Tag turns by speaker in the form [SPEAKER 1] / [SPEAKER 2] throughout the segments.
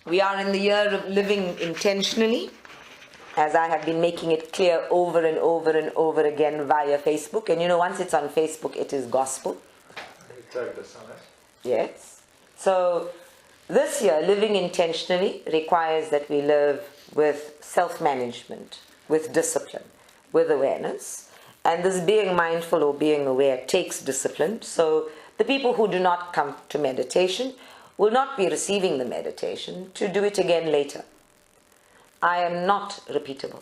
[SPEAKER 1] We are in the year of living intentionally, as I have been making it clear over and over and over again via Facebook. And once it's on Facebook, it is gospel.
[SPEAKER 2] You tagged us on it.
[SPEAKER 1] Yes. So this year, living intentionally requires that we live with self-management, with discipline, with awareness. And this being mindful or being aware takes discipline. So the people who do not come to meditation will not be receiving the meditation to do it again later. I am not repeatable.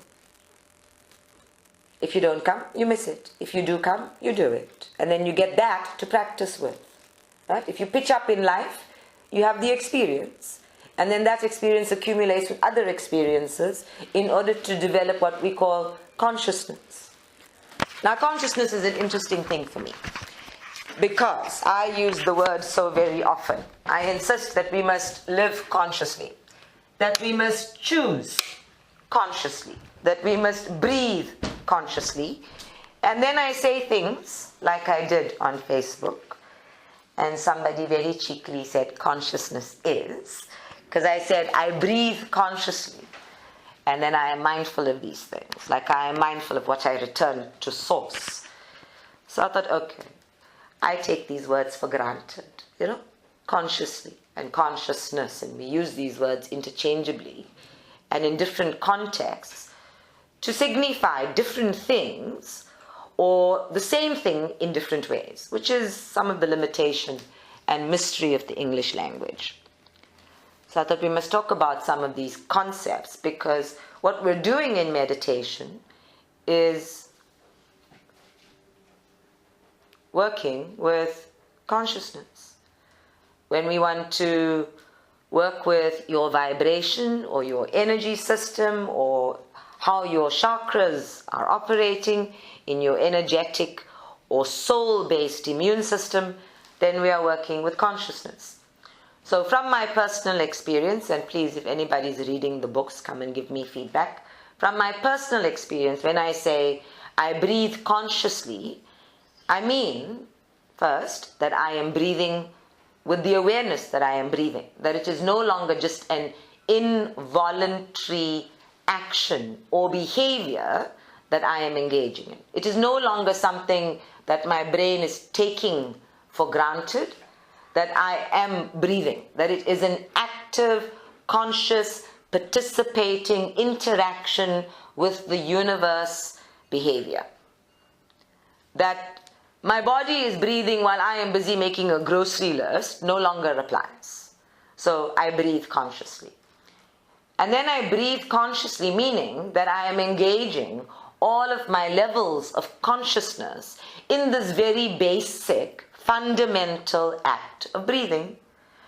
[SPEAKER 1] If you don't come, you miss it. If you do come, you do it. And then you get that to practice with. Right? If you pitch up in life, you have the experience. And then that experience accumulates with other experiences in order to develop what we call consciousness. Now, consciousness is an interesting thing for me, because I use the word so very often. I insist that we must live consciously, that we must choose consciously, that we must breathe consciously. And then I say things like I did on Facebook, and somebody very cheekily said consciousness is, because I said I breathe consciously, and then I am mindful of these things, like I am mindful of what I return to source. So I thought, okay, I take these words for granted, consciously and consciousness, and we use these words interchangeably and in different contexts to signify different things or the same thing in different ways, which is some of the limitation and mystery of the English language. So I thought we must talk about some of these concepts, because what we're doing in meditation is working with consciousness. When we want to work with your vibration or your energy system or how your chakras are operating in your energetic or soul-based immune system, then we are working with consciousness. So from my personal experience, and please, if anybody's reading the books, come and give me feedback. From my personal experience, when I say I breathe consciously, I mean, first, that I am breathing with the awareness that I am breathing, that it is no longer just an involuntary action or behavior that I am engaging in. It is no longer something that my brain is taking for granted, that I am breathing, that it is an active, conscious, participating interaction with the universe behavior. That my body is breathing while I am busy making a grocery list no longer applies. So I breathe consciously. And then I breathe consciously, meaning that I am engaging all of my levels of consciousness in this very basic, fundamental act of breathing.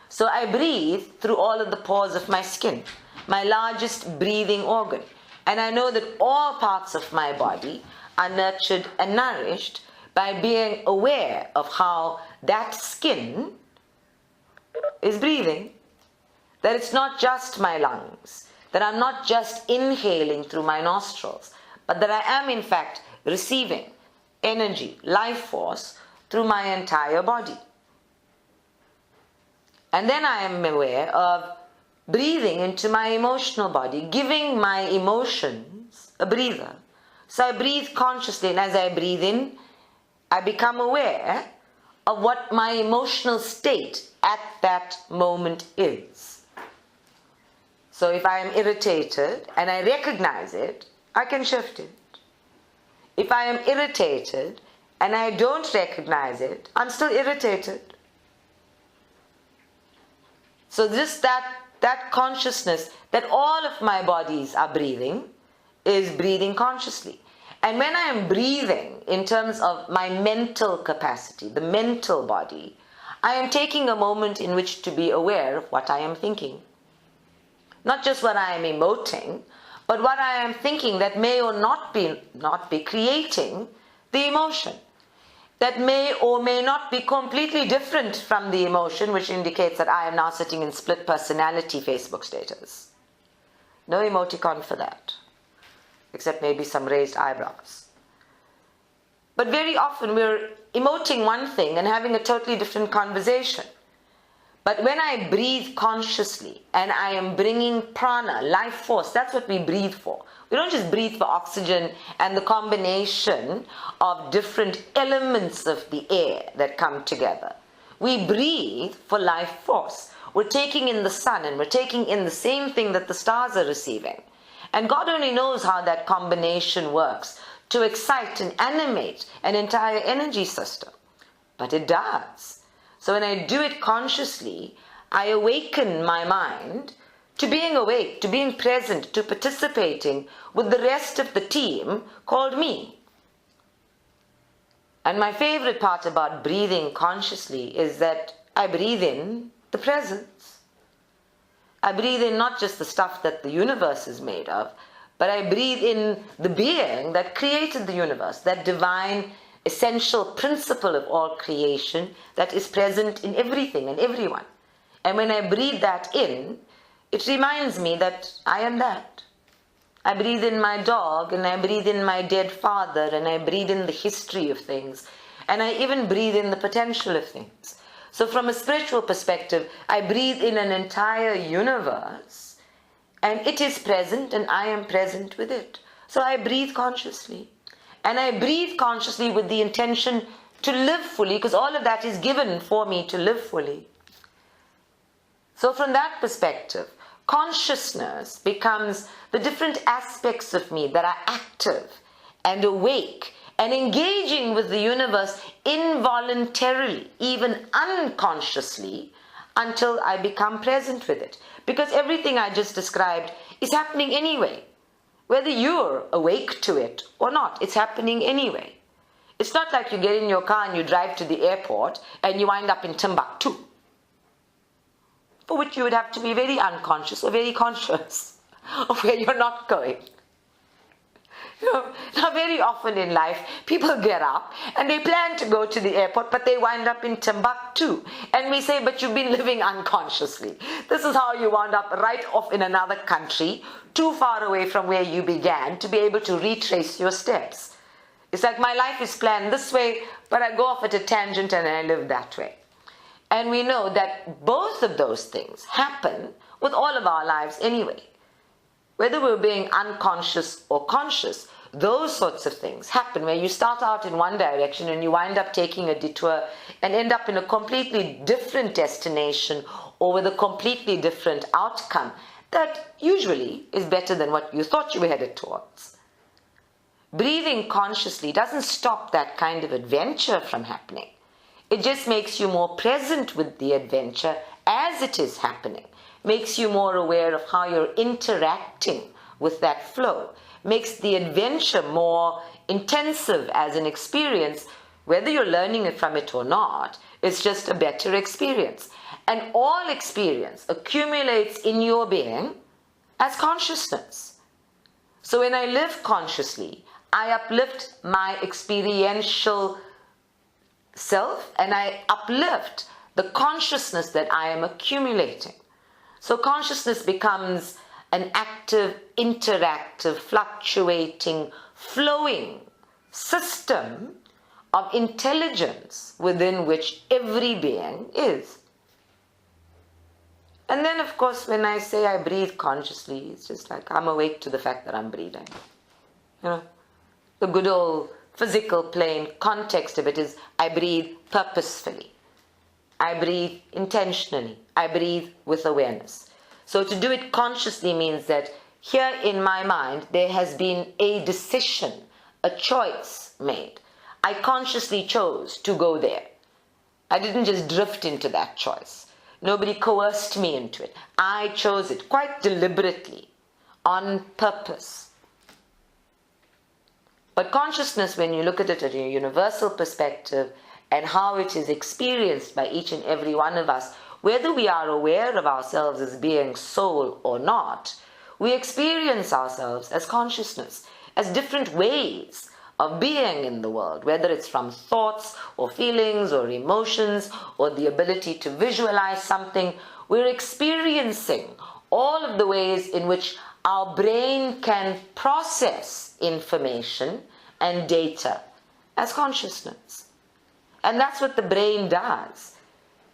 [SPEAKER 1] So I breathe through all of the pores of my skin, my largest breathing organ. And I know that all parts of my body are nurtured and nourished by being aware of how that skin is breathing. That it's not just my lungs, that I'm not just inhaling through my nostrils, but that I am in fact receiving energy, life force through my entire body. And then I am aware of breathing into my emotional body, giving my emotions a breather. So I breathe consciously, and as I breathe in, I become aware of what my emotional state at that moment is. So if I am irritated and I recognize it, I can shift it. If I am irritated and I don't recognize it, I'm still irritated. So just that consciousness that all of my bodies are breathing is breathing consciously. And when I am breathing in terms of my mental capacity, the mental body, I am taking a moment in which to be aware of what I am thinking. Not just what I am emoting, but what I am thinking that may or not be creating the emotion. That may or may not be completely different from the emotion, which indicates that I am now sitting in split personality Facebook status. No emoticon for that, except maybe some raised eyebrows. But very often we're emoting one thing and having a totally different conversation. But when I breathe consciously and I am bringing prana, life force, that's what we breathe for. We don't just breathe for oxygen and the combination of different elements of the air that come together. We breathe for life force. We're taking in the sun and we're taking in the same thing that the stars are receiving. And God only knows how that combination works to excite and animate an entire energy system. But it does. So when I do it consciously, I awaken my mind to being awake, to being present, to participating with the rest of the team called me. And my favorite part about breathing consciously is that I breathe in the presence. I breathe in not just the stuff that the universe is made of, but I breathe in the being that created the universe, that divine essential principle of all creation that is present in everything and everyone. And when I breathe that in, it reminds me that I am that. I breathe in my dog, and I breathe in my dead father, and I breathe in the history of things, and I even breathe in the potential of things. So from a spiritual perspective, I breathe in an entire universe, and it is present, and I am present with it. So I breathe consciously. And I breathe consciously with the intention to live fully, because all of that is given for me to live fully. So from that perspective, consciousness becomes the different aspects of me that are active and awake and engaging with the universe involuntarily, even unconsciously, until I become present with it. Because everything I just described is happening anyway. Whether you're awake to it or not, it's happening anyway. It's not like you get in your car and you drive to the airport and you wind up in Timbuktu, for which you would have to be very unconscious or very conscious of where you're not going. Now very often in life, people get up and they plan to go to the airport, but they wind up in Timbuktu. And we say, but you've been living unconsciously. This is how you wound up right off in another country, too far away from where you began to be able to retrace your steps. It's like my life is planned this way, but I go off at a tangent and I live that way. And we know that both of those things happen with all of our lives anyway. Whether we're being unconscious or conscious, those sorts of things happen where you start out in one direction and you wind up taking a detour and end up in a completely different destination or with a completely different outcome that usually is better than what you thought you were headed towards. Breathing consciously doesn't stop that kind of adventure from happening. It just makes you more present with the adventure as it is happening. Makes you more aware of how you're interacting with that flow, makes the adventure more intensive as an experience. Whether you're learning from it or not, it's just a better experience. And all experience accumulates in your being as consciousness. So when I live consciously, I uplift my experiential self and I uplift the consciousness that I am accumulating. So consciousness becomes an active, interactive, fluctuating, flowing system of intelligence within which every being is. And then, of course, when I say I breathe consciously, it's just like I'm awake to the fact that I'm breathing. The good old physical plain context of it is I breathe purposefully. I breathe intentionally. I breathe with awareness. So to do it consciously means that here in my mind there has been a decision, a choice made. I consciously chose to go there. I didn't just drift into that choice. Nobody coerced me into it. I chose it quite deliberately, on purpose. But consciousness, when you look at it at a universal perspective, and how it is experienced by each and every one of us, whether we are aware of ourselves as being soul or not, we experience ourselves as consciousness, as different ways of being in the world, whether it's from thoughts or feelings or emotions or the ability to visualize something. We're experiencing all of the ways in which our brain can process information and data as consciousness. And that's what the brain does.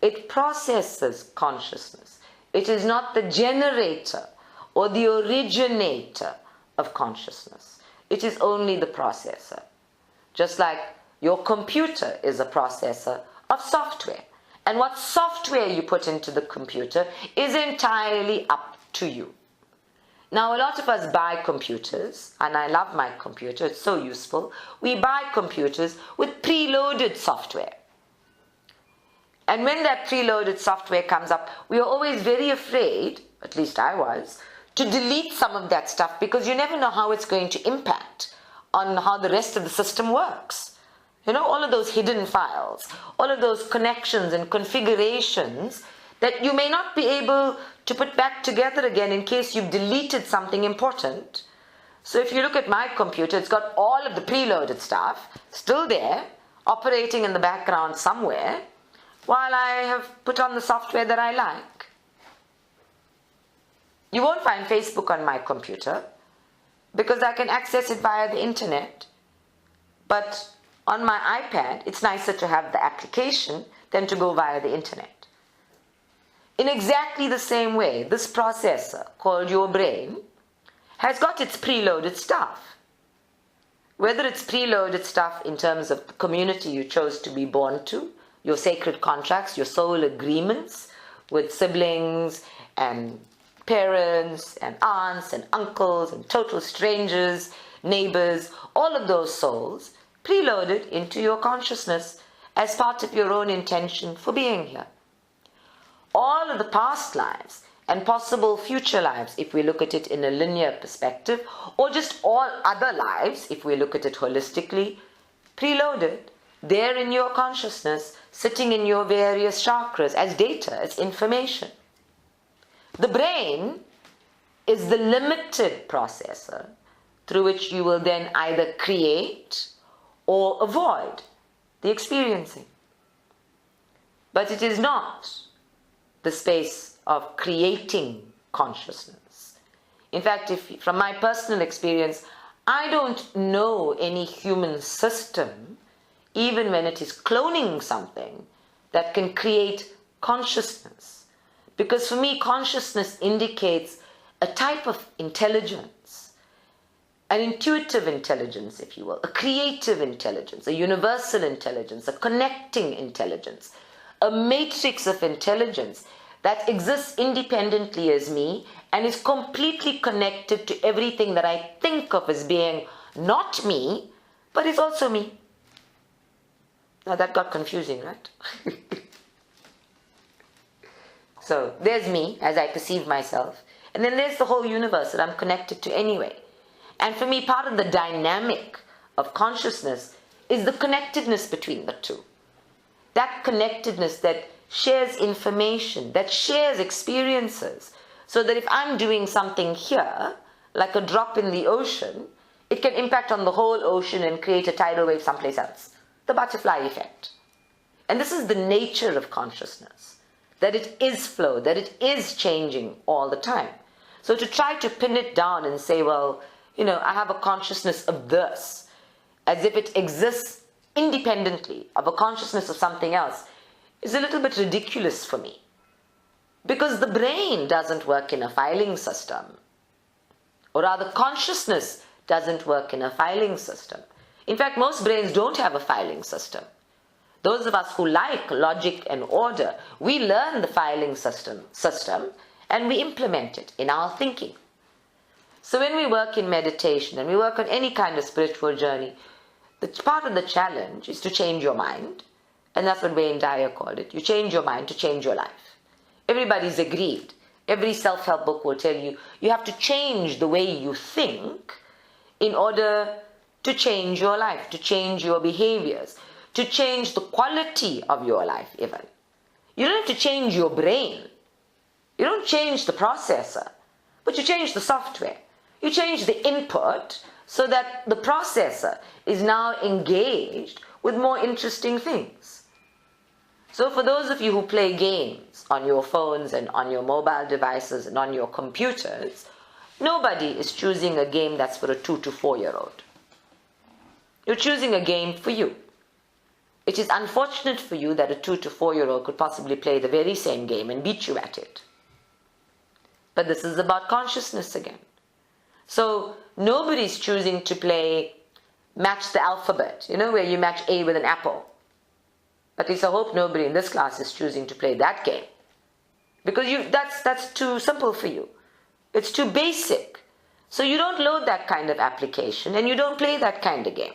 [SPEAKER 1] It processes consciousness. It is not the generator or the originator of consciousness. It is only the processor. Just like your computer is a processor of software. And what software you put into the computer is entirely up to you. Now, a lot of us buy computers, and I love my computer, it's so useful. We buy computers with preloaded software. And when that preloaded software comes up, we are always very afraid, at least I was, to delete some of that stuff because you never know how it's going to impact on how the rest of the system works. You know, all of those hidden files, all of those connections and configurations that you may not be able to put back together again in case you've deleted something important. So if you look at my computer, it's got all of the preloaded stuff still there, operating in the background somewhere, while I have put on the software that I like. You won't find Facebook on my computer because I can access it via the internet. But on my iPad, it's nicer to have the application than to go via the internet. In exactly the same way, this processor called your brain has got its preloaded stuff. Whether it's preloaded stuff in terms of the community you chose to be born to, your sacred contracts, your soul agreements with siblings and parents and aunts and uncles and total strangers, neighbors, all of those souls preloaded into your consciousness as part of your own intention for being here. All of the past lives and possible future lives, if we look at it in a linear perspective, or just all other lives, if we look at it holistically, preloaded, there in your consciousness, sitting in your various chakras as data, as information. The brain is the limited processor through which you will then either create or avoid the experiencing. But it is not the space of creating consciousness. In fact, from my personal experience, I don't know any human system, even when it is cloning something, that can create consciousness. Because for me, consciousness indicates a type of intelligence, an intuitive intelligence, if you will, a creative intelligence, a universal intelligence, a connecting intelligence, a matrix of intelligence that exists independently as me and is completely connected to everything that I think of as being not me, but is also me. Now that got confusing, right? So there's me as I perceive myself, and then there's the whole universe that I'm connected to anyway. And for me, part of the dynamic of consciousness is the connectedness between the two. That connectedness that shares information, that shares experiences, so that if I'm doing something here, like a drop in the ocean, it can impact on the whole ocean and create a tidal wave someplace else. The butterfly effect. And this is the nature of consciousness, that it is flow, that it is changing all the time. So to try to pin it down and say, well, I have a consciousness of this, as if it exists independently of a consciousness of something else, is a little bit ridiculous for me. Because the brain doesn't work in a filing system. Or rather, consciousness doesn't work in a filing system. In fact, most brains don't have a filing system. Those of us who like logic and order, we learn the filing system and we implement it in our thinking. So when we work in meditation and we work on any kind of spiritual journey, the part of the challenge is to change your mind. And that's what Wayne Dyer called it. You change your mind to change your life. Everybody's agreed. Every self-help book will tell you, you have to change the way you think in order to change your life, to change your behaviors, to change the quality of your life even. You don't have to change your brain. You don't change the processor, but you change the software. You change the input so that the processor is now engaged with more interesting things. So for those of you who play games on your phones and on your mobile devices and on your computers, nobody is choosing a game that's for a 2 to 4 year old. You're choosing a game for you. It is unfortunate for you that a 2 to 4-year-old could possibly play the very same game and beat you at it. But this is about consciousness again. So nobody's choosing to play match the alphabet, where you match A with an apple. At least I hope nobody in this class is choosing to play that game. Because that's too simple for you. It's too basic. So you don't load that kind of application and you don't play that kind of game.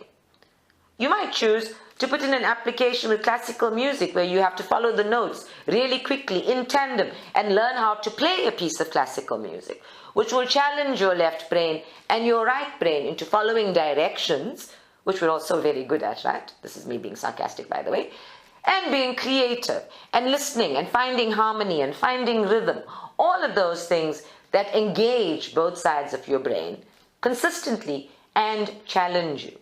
[SPEAKER 1] You might choose to put in an application with classical music where you have to follow the notes really quickly in tandem and learn how to play a piece of classical music, which will challenge your left brain and your right brain into following directions, which we're also very good at, right? This is me being sarcastic, by the way. And being creative and listening and finding harmony and finding rhythm. All of those things that engage both sides of your brain consistently and challenge you.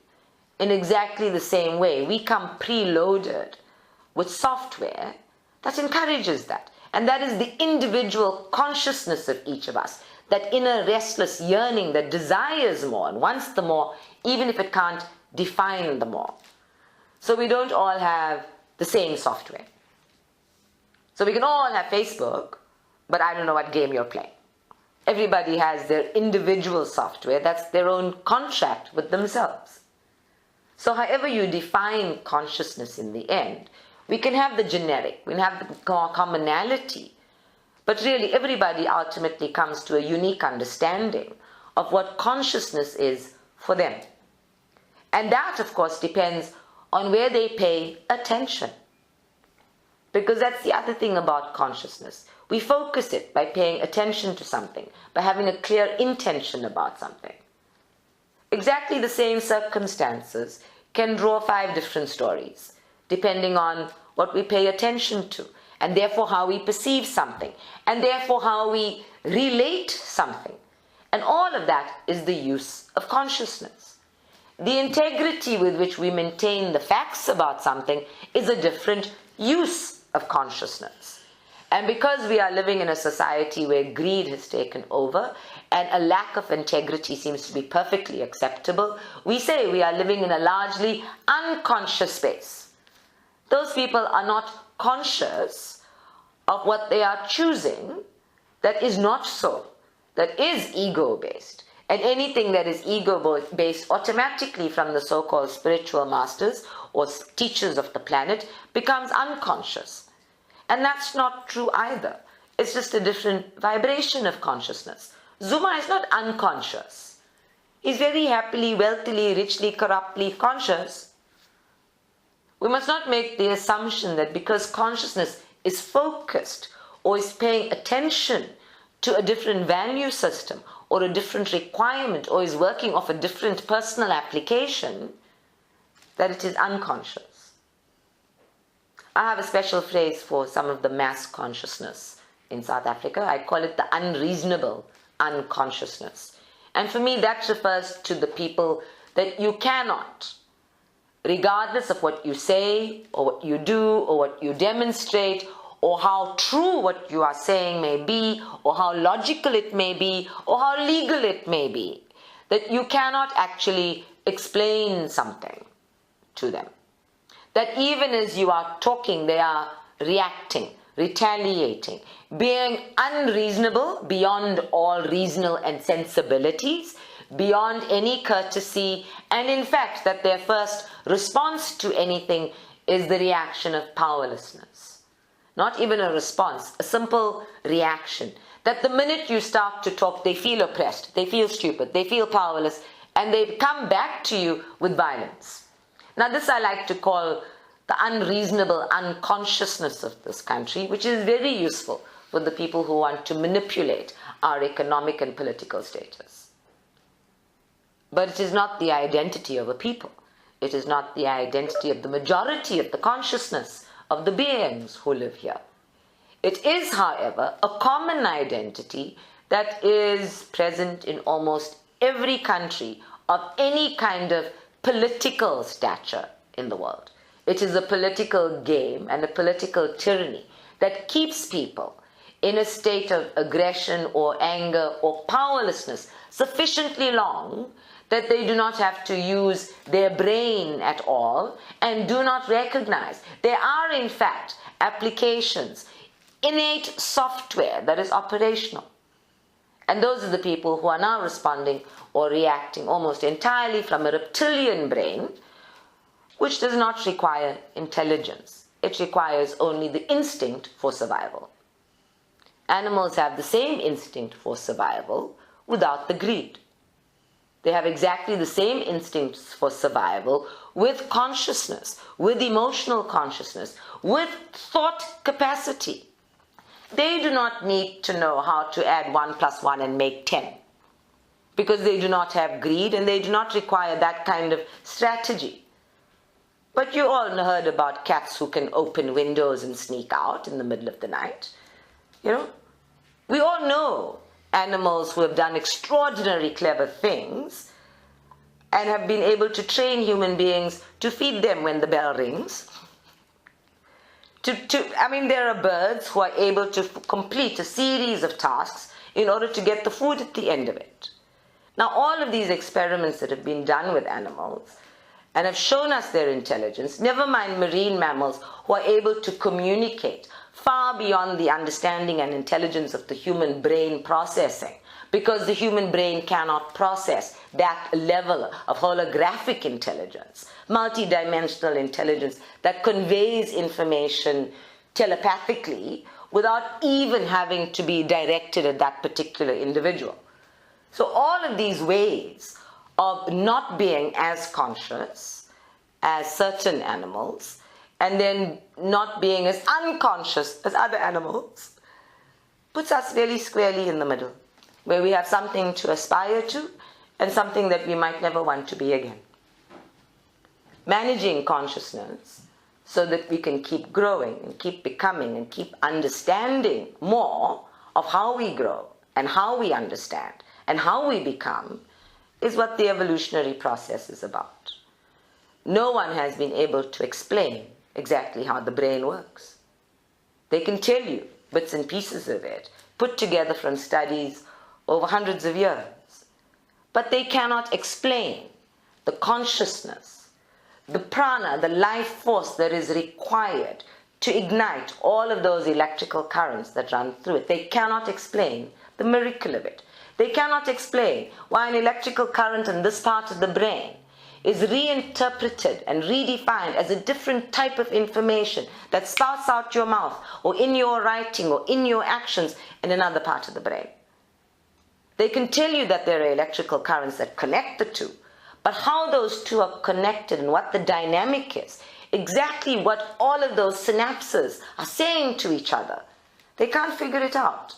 [SPEAKER 1] In exactly the same way, we come preloaded with software that encourages that. And that is the individual consciousness of each of us. That inner restless yearning that desires more and wants the more, even if it can't define the more. So we don't all have the same software. So we can all have Facebook, but I don't know what game you're playing. Everybody has their individual software. That's their own contract with themselves. So however you define consciousness in the end, we can have the generic, we can have the commonality, but really everybody ultimately comes to a unique understanding of what consciousness is for them. And that, of course, depends on where they pay attention. Because that's the other thing about consciousness. We focus it by paying attention to something, by having a clear intention about something. Exactly the same circumstances can draw 5 different stories, depending on what we pay attention to, and therefore how we perceive something, and therefore how we relate something. And all of that is the use of consciousness. The integrity with which we maintain the facts about something is a different use of consciousness. And because we are living in a society where greed has taken over and a lack of integrity seems to be perfectly acceptable, we say we are living in a largely unconscious space. Those people are not conscious of what they are choosing that is not so, that is ego-based. And anything that is ego-based automatically from the so-called spiritual masters or teachers of the planet becomes unconscious. And that's not true either. It's just a different vibration of consciousness. Zuma is not unconscious. He's very happily, wealthily, richly, corruptly conscious. We must not make the assumption that because consciousness is focused or is paying attention to a different value system or a different requirement or is working off a different personal application, that it is unconscious. I have a special phrase for some of the mass consciousness in South Africa. I call it the unreasonable unconsciousness. And for me, that refers to the people that you cannot, regardless of what you say or what you do or what you demonstrate or how true what you are saying may be or how logical it may be or how legal it may be, that you cannot actually explain something to them. That even as you are talking, they are reacting, retaliating, being unreasonable beyond all reason and sensibilities, beyond any courtesy, and in fact that their first response to anything is the reaction of powerlessness. Not even a response, a simple reaction. That the minute you start to talk, they feel oppressed, they feel stupid, they feel powerless, and they come back to you with violence. Now this I like to call the unreasonable unconsciousness of this country, which is very useful for the people who want to manipulate our economic and political status. But it is not the identity of a people. It is not the identity of the majority of the consciousness of the beings who live here. It is, however, a common identity that is present in almost every country of any kind of political stature in the world. It is a political game and a political tyranny that keeps people in a state of aggression or anger or powerlessness sufficiently long that they do not have to use their brain at all and do not recognize. There are, in fact, applications, innate software that is operational. And those are the people who are now responding or reacting almost entirely from a reptilian brain, which does not require intelligence. It requires only the instinct for survival. Animals have the same instinct for survival without the greed. They have exactly the same instincts for survival with consciousness, with emotional consciousness, with thought capacity. They do not need to know how to add 1 plus 1 and make 10, because they do not have greed and they do not require that kind of strategy. But you all heard about cats who can open windows and sneak out in the middle of the night. We all know animals who have done extraordinary clever things and have been able to train human beings to feed them when the bell rings. There are birds who are able to complete a series of tasks in order to get the food at the end of it. Now, all of these experiments that have been done with animals and have shown us their intelligence, never mind marine mammals who are able to communicate far beyond the understanding and intelligence of the human brain processing, because the human brain cannot process that level of holographic intelligence, multidimensional intelligence that conveys information telepathically without even having to be directed at that particular individual. So all of these ways of not being as conscious as certain animals and then not being as unconscious as other animals puts us really squarely in the middle, where we have something to aspire to and something that we might never want to be again. Managing consciousness so that we can keep growing and keep becoming and keep understanding more of how we grow and how we understand and how we become is what the evolutionary process is about. No one has been able to explain exactly how the brain works. They can tell you bits and pieces of it, put together from studies over hundreds of years. But they cannot explain the consciousness, the prana, the life force that is required to ignite all of those electrical currents that run through it. They cannot explain the miracle of it. They cannot explain why an electrical current in this part of the brain is reinterpreted and redefined as a different type of information that spouts out your mouth or in your writing or in your actions in another part of the brain. They can tell you that there are electrical currents that connect the two, but how those two are connected and what the dynamic is, exactly what all of those synapses are saying to each other, they can't figure it out.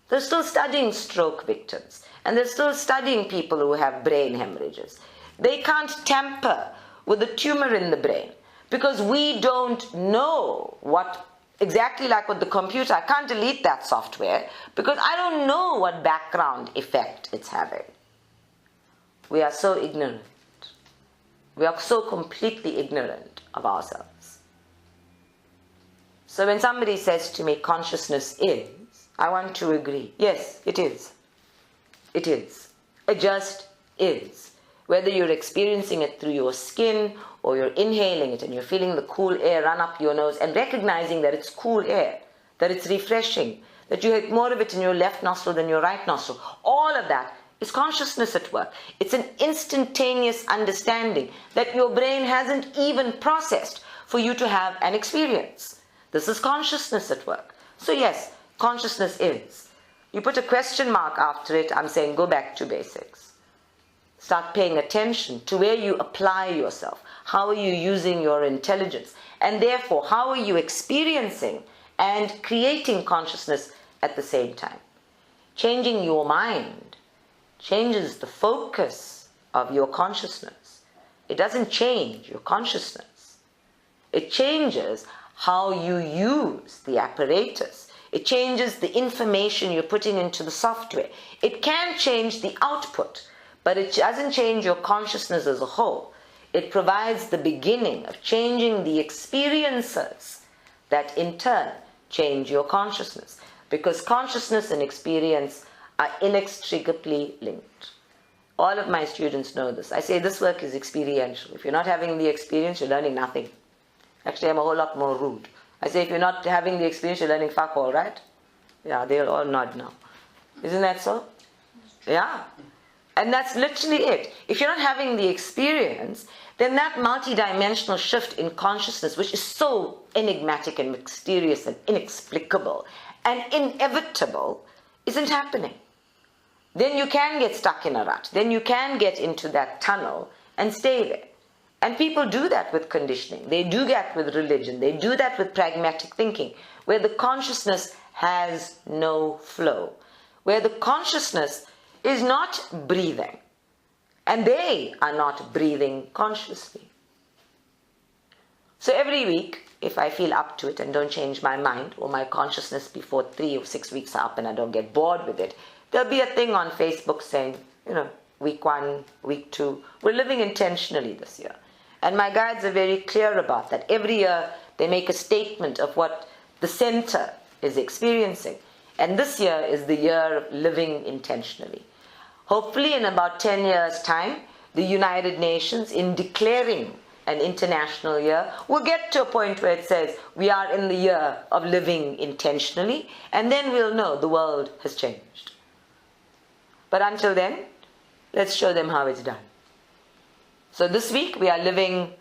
[SPEAKER 1] They're still studying stroke victims, and they're still studying people who have brain hemorrhages. They can't tamper with a tumor in the brain because we don't know what, exactly like with the computer, I can't delete that software because I don't know what background effect it's having. We are so ignorant. We are so completely ignorant of ourselves. So when somebody says to me, consciousness is, I want to agree. Yes, it is. It is. It just is. Whether you're experiencing it through your skin or you're inhaling it and you're feeling the cool air run up your nose and recognizing that it's cool air, that it's refreshing, that you have more of it in your left nostril than your right nostril, all of that is consciousness at work. It's an instantaneous understanding that your brain hasn't even processed for you to have an experience. This is consciousness at work. So yes, consciousness is. You put a question mark after it, I'm saying go back to basics. Start paying attention to where you apply yourself. How are you using your intelligence? And therefore, how are you experiencing and creating consciousness at the same time? Changing your mind changes the focus of your consciousness. It doesn't change your consciousness. It changes how you use the apparatus. It changes the information you're putting into the software. It can change the output, but it doesn't change your consciousness as a whole. It provides the beginning of changing the experiences that in turn change your consciousness. because consciousness and experience are inextricably linked. All of my students know this. I say this work is experiential. If you're not having the experience, you're learning nothing. Actually, I'm a whole lot more rude. I say if you're not having the experience, you're learning fuck all, right? Yeah, they'll all nod now. Isn't that so? Yeah. And that's literally it. If you're not having the experience, then that multidimensional shift in consciousness, which is so enigmatic and mysterious and inexplicable and inevitable, isn't happening. Then you can get stuck in a rut. Then you can get into that tunnel and stay there. And people do that with conditioning. They do that with religion. They do that with pragmatic thinking, where the consciousness has no flow, where the consciousness is not breathing, and they are not breathing consciously. So every week, if I feel up to it and don't change my mind or my consciousness before 3 or 6 weeks are up and I don't get bored with it, there'll be a thing on Facebook saying, week 1, week 2, we're living intentionally this year. And my guides are very clear about that. Every year they make a statement of what the center is experiencing. And this year is the year of living intentionally. Hopefully in about 10 years' time, the United Nations, in declaring an international year, will get to a point where it says we are in the year of living intentionally, and then we'll know the world has changed. But until then, let's show them how it's done. So this week we are living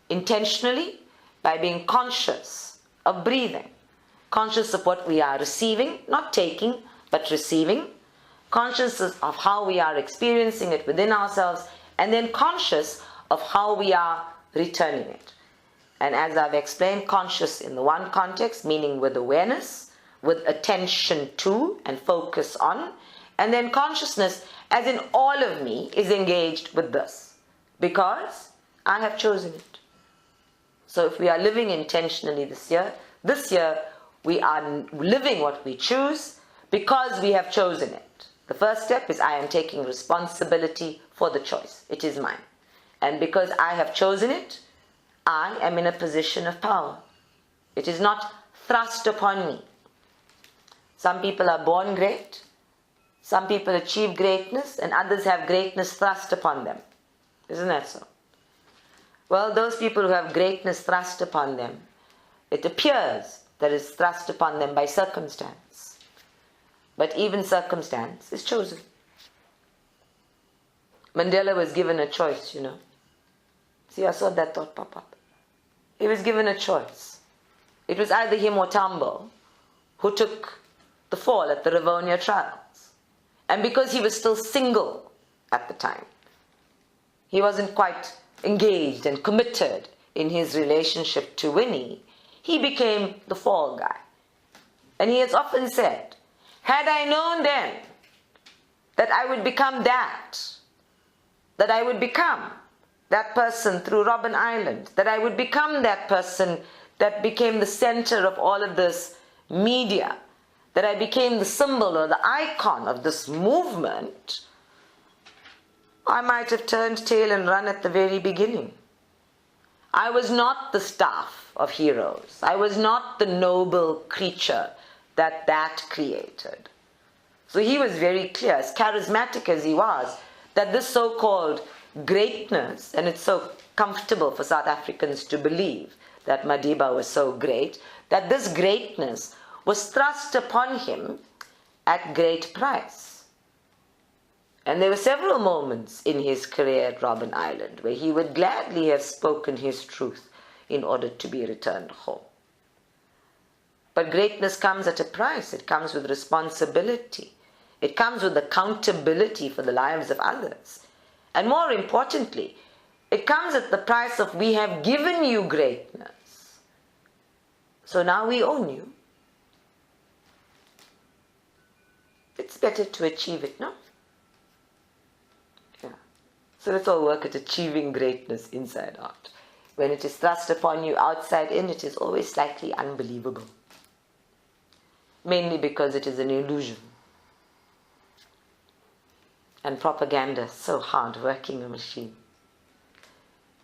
[SPEAKER 1] intentionally by being conscious of breathing, conscious of what we are receiving, not taking, but receiving, conscious of how we are experiencing it within ourselves, and then conscious of how we are returning it. And as I've explained, conscious in the one context, meaning with awareness, with attention to and focus on, and then consciousness as in all of me is engaged with this, because I have chosen it. So if we are living intentionally this year we are living what we choose because we have chosen it. The first step is I am taking responsibility for the choice. It is mine. And because I have chosen it, I am in a position of power. It is not thrust upon me. Some people are born great, some people achieve greatness, and others have greatness thrust upon them. Isn't that so? Well, those people who have greatness thrust upon them, it appears that it's thrust upon them by circumstance. But even circumstance is chosen. Mandela was given a choice, See, I saw that thought pop up. He was given a choice. It was either him or Tambo who took the fall at the Rivonia trials. And because he was still single at the time, he wasn't quite engaged and committed in his relationship to Winnie, he became the fall guy. And he has often said, had I known then that I would become that I would become that person through Robben Island, that I would become that person that became the center of all of this media, that I became the symbol or the icon of this movement, I might have turned tail and run at the very beginning. I was not the staff of heroes. I was not the noble creature that created. So he was very clear, as charismatic as he was, that this so-called greatness, and it's so comfortable for South Africans to believe that Madiba was so great, that this greatness was thrust upon him at great price. And there were several moments in his career at Robben Island where he would gladly have spoken his truth in order to be returned home. But greatness comes at a price. It comes with responsibility. It comes with accountability for the lives of others. And more importantly, it comes at the price of we have given you greatness. So now we own you. It's better to achieve it, no? Yeah. So let's all work at achieving greatness inside out. When it is thrust upon you outside in, it is always slightly unbelievable. Mainly because it is an illusion. And propaganda is so hard working a machine.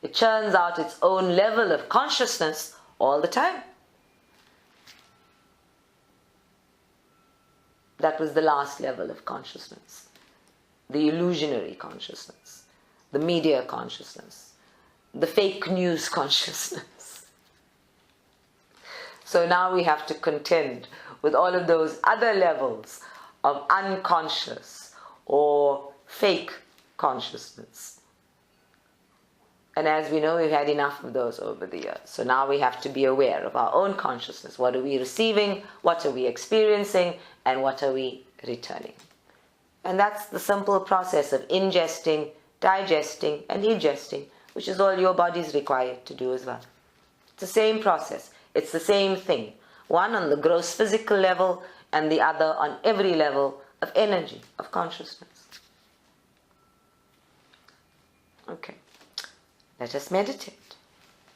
[SPEAKER 1] It churns out its own level of consciousness all the time. That was the last level of consciousness. The illusionary consciousness, the media consciousness, the fake news consciousness. So now we have to contend with all of those other levels of unconscious or fake consciousness. And as we know, we've had enough of those over the years. So now we have to be aware of our own consciousness. What are we receiving? What are we experiencing? And what are we returning? And that's the simple process of ingesting, digesting, and egesting, which is all your body is required to do as well. It's the same process. It's the same thing. One on the gross physical level, and the other on every level of energy, of consciousness. Okay. Let us meditate.